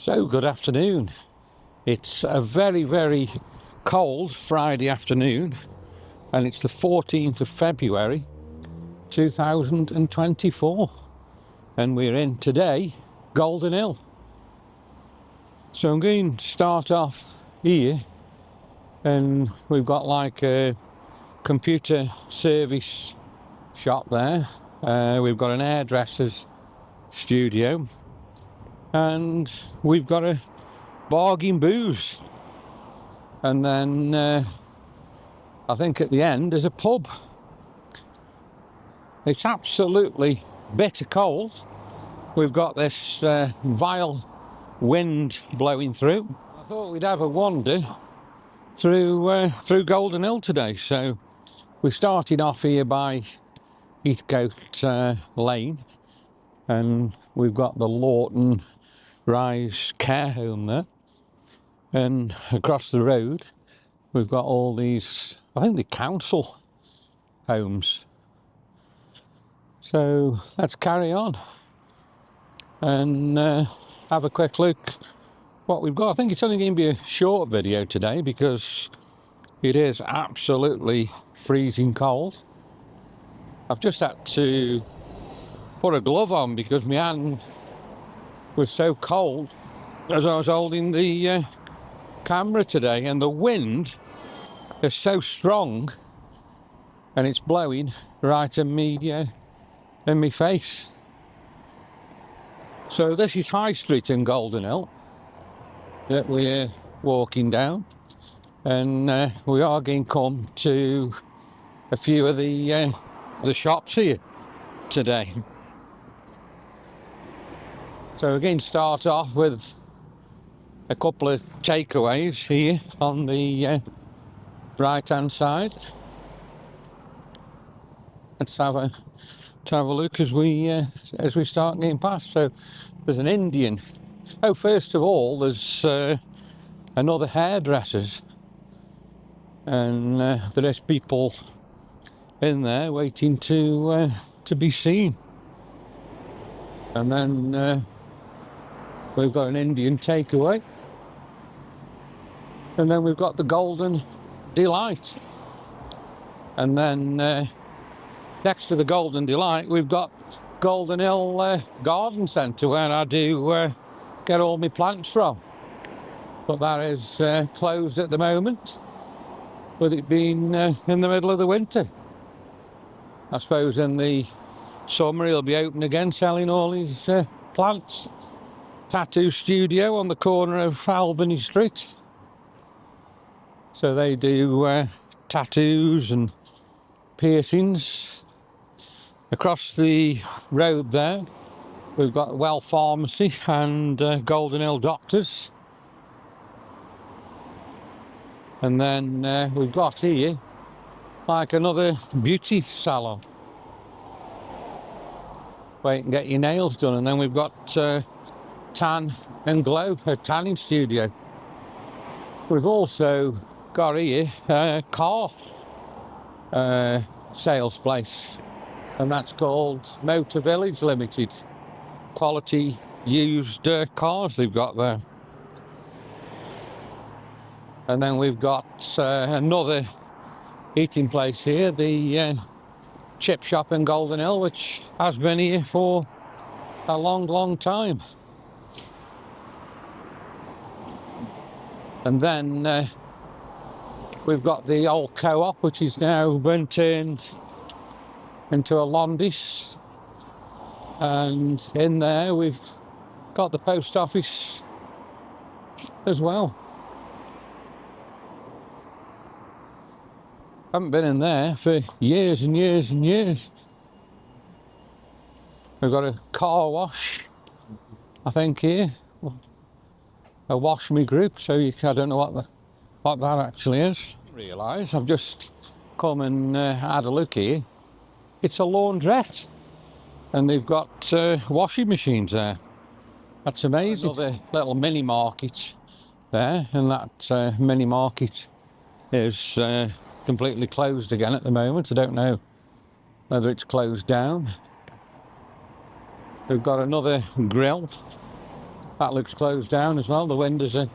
So, good afternoon. It's a very, very cold Friday afternoon, and it's the 14th of February 2024, and we're in today Golden Hill. So I'm going to start off here, and we've got like a computer service shop there. We've got an hairdresser's studio, and we've got a bargain booze, and then I think at the end there's a pub. It's absolutely bitter cold. We've got this vile wind blowing through. I thought we'd have a wander through Golden Hill today, so we started off here by Heathcote Lane, and we've got the Lawton Rise care home there, and across the road we've got all these, I think, the council homes. So let's carry on and have a quick look what we've got. I think it's only going to be a short video today because it is absolutely freezing cold. I've just had to put a glove on because my hand was so cold as I was holding the camera today, and the wind is so strong and it's blowing right in me face. So this is High Street in Golden Hill that we're walking down, and we are going to come to a few of the shops here today. So we're going to start off with a couple of takeaways here on the right hand side. Let's have a look as we start getting past. So there's an Indian. Oh, first of all, there's another hairdresser's, and there is people in there waiting to be seen. And then we've got an Indian takeaway, and then we've got the Golden Delight, and then next to the Golden Delight we've got Golden Hill Garden Centre, where I do get all my plants from, but that is closed at the moment, with it being in the middle of the winter. I suppose in the summer he'll be open again, selling all his plants. Tattoo studio on the corner of Albany Street, so they do tattoos and piercings. Across the road there we've got Well Pharmacy and Golden Hill Doctors, and then we've got here like another beauty salon where you can get your nails done, and then we've got Tan and Glow, a tanning studio. We've also got here a car sales place, and that's called Motor Village Limited. Quality used cars they've got there. And then we've got another eating place here, the chip shop in Golden Hill, which has been here for a long time. And then we've got the old co-op, which is now been turned into a Londis, and in there we've got the post office as well. Haven't been in there for years and years and years. We've got a car wash, I think, here. A Wash Me group, so I don't know what that actually is. I realise I've just come and had a look here. It's a laundrette, and they've got washing machines there. That's amazing. Another little mini market there, and that mini market is completely closed again at the moment. I don't know whether it's closed down. We've got another grill That looks closed down as well. The windows are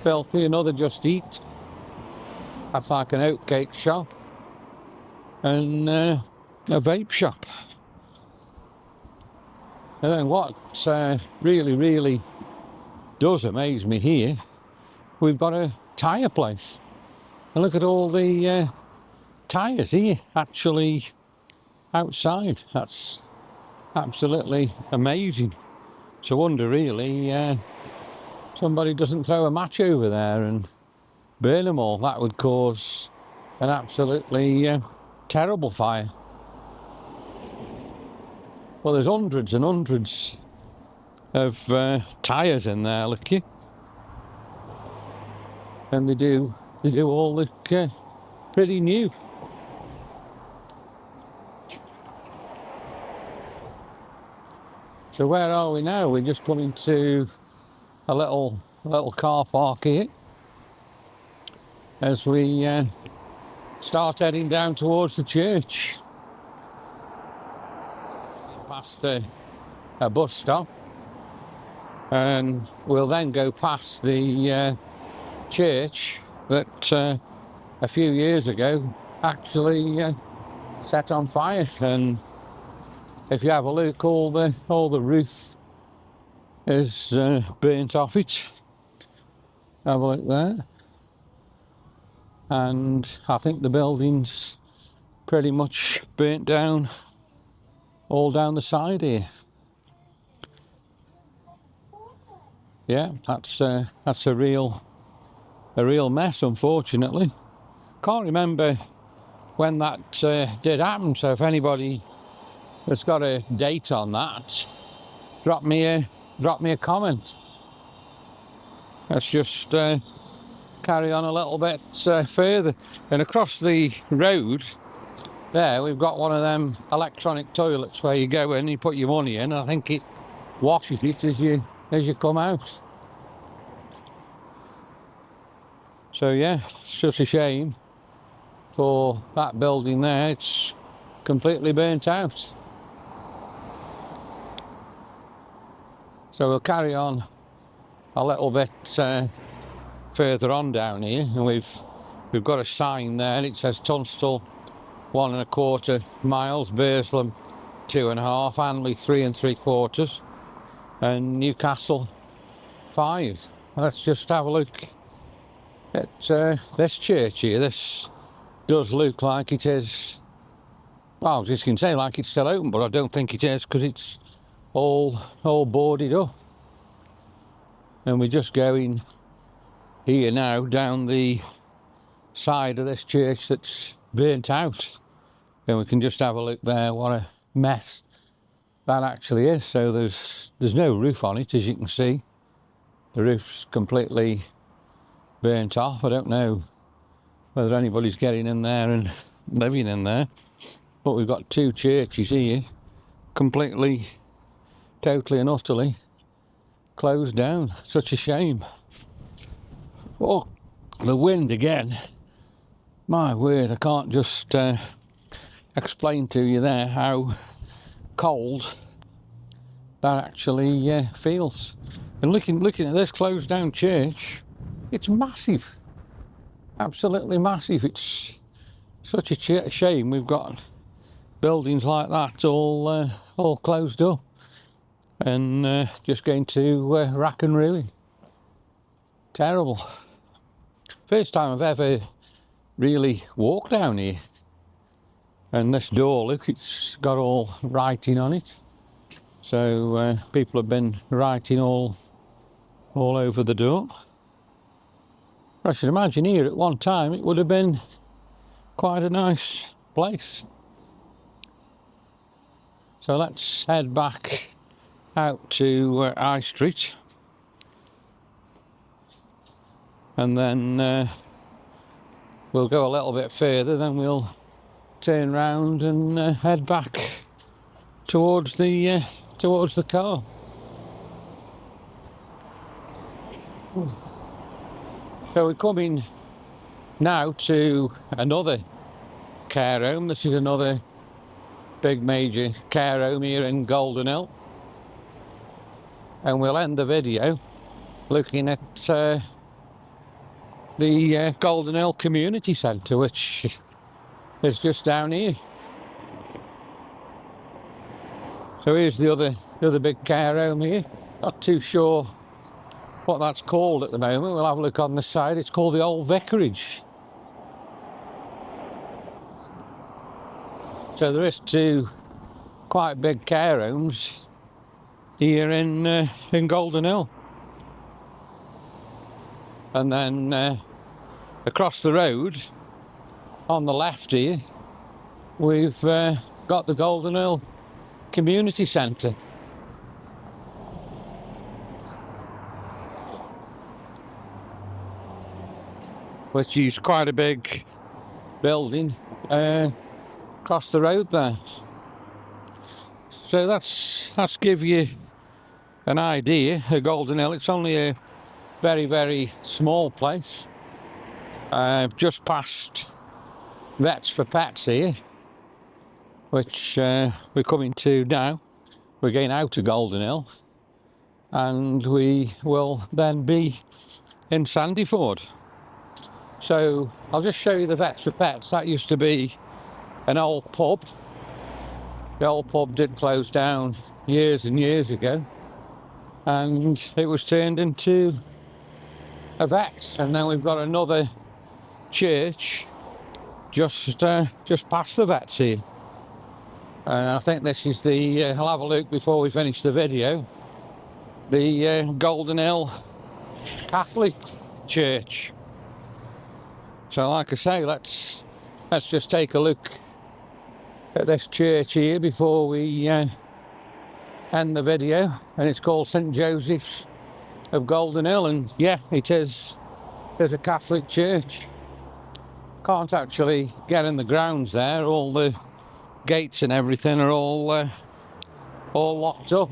filthy. Another Just Eat. That's like an oatcake shop. And a vape shop. And then what really does amaze me here, we've got a tyre place. And look at all the tyres here, actually outside. That's absolutely amazing. It's a wonder, really, somebody doesn't throw a match over there and burn them all. That would cause an absolutely terrible fire. Well, there's hundreds and hundreds of tyres in there, look you. And they do all look pretty new. So where are we now? We're just coming to a little car park here as we start heading down towards the church. Past a bus stop, and we'll then go past the church that a few years ago actually set on fire. And if you have a look, all the roof is burnt off it. Have a look there, and I think the building's pretty much burnt down all down the side here. Yeah, that's a real mess, unfortunately. Can't remember when that did happen, so if anybody has got a date on that, drop me a comment. Let's just carry on a little bit further, and across the road there we've got one of them electronic toilets where you go in and you put your money in. I think it washes it as you come out. So yeah, it's just a shame for that building there. It's completely burnt out. So we'll carry on a little bit further on down here, and we've got a sign there, and it says Tunstall 1.25 miles, Burslem 2.5, Hanley 3 3/4, and Newcastle 5. Let's just have a look at this church here. This does look like it is, well, I was just going to say like it's still open, but I don't think it is, because it's all boarded up. And we're just going here now down the side of this church that's burnt out, and we can just have a look there. What a mess that actually is. So there's no roof on it, as you can see. The roof's completely burnt off. I don't know whether anybody's getting in there and living in there, but we've got two churches here completely, totally and utterly closed down. Such a shame. Oh, the wind again. My word, I can't just explain to you there how cold that actually feels. And looking at this closed down church, it's massive, absolutely massive. It's such a shame we've got buildings like that all closed up and just going to rack and ruin. Terrible. First time I've ever really walked down here. And this door, look, it's got all writing on it. So people have been writing all over the door. I should imagine here at one time it would have been quite a nice place. So let's head back out to High Street, and then we'll go a little bit further, then we'll turn round and head back towards the car. So we're coming now to another care home. This is another big major care home here in Golden Hill. and we'll end the video looking at the Golden Hill Community Centre, which is just down here. So here's the other big care home here. Not too sure what that's called at the moment. We'll have a look on the side. It's called the Old Vicarage. So there is two quite big care homes here in Golden Hill. And then across the road on the left here, we've got the Golden Hill Community Centre. Which is quite a big building across the road there. So that's give you an idea of Golden Hill. It's only a very, very small place. Just past Vets for Pets here, which we're coming to now. We're getting out of Golden Hill, and we will then be in Sandyford. So I'll just show you the Vets for Pets. That used to be an old pub. The old pub did close down years and years ago, and it was turned into a vet. And then we've got another church just past the vets here. I think this is the, I'll have a look before we finish the video, the Golden Hill Catholic Church. So like I say, let's just take a look at this church here before we end the video. And it's called St Joseph's of Golden Hill, and yeah, there's a Catholic church. Can't actually get in the grounds there. All the gates and everything are all locked up.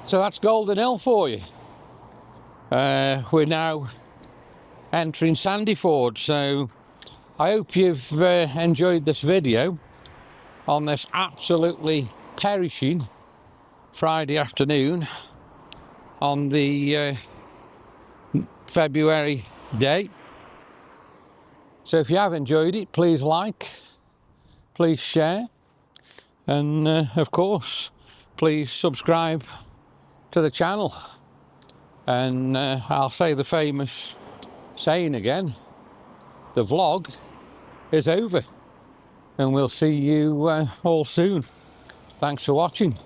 So that's Golden Hill for you. We're now entering Sandyford, so I hope you've enjoyed this video on this absolutely perishing Friday afternoon on the February day. So if you have enjoyed it, please like, please share, and of course please subscribe to the channel. And I'll say the famous saying again, the vlog is over, and we'll see you all soon. Thanks for watching.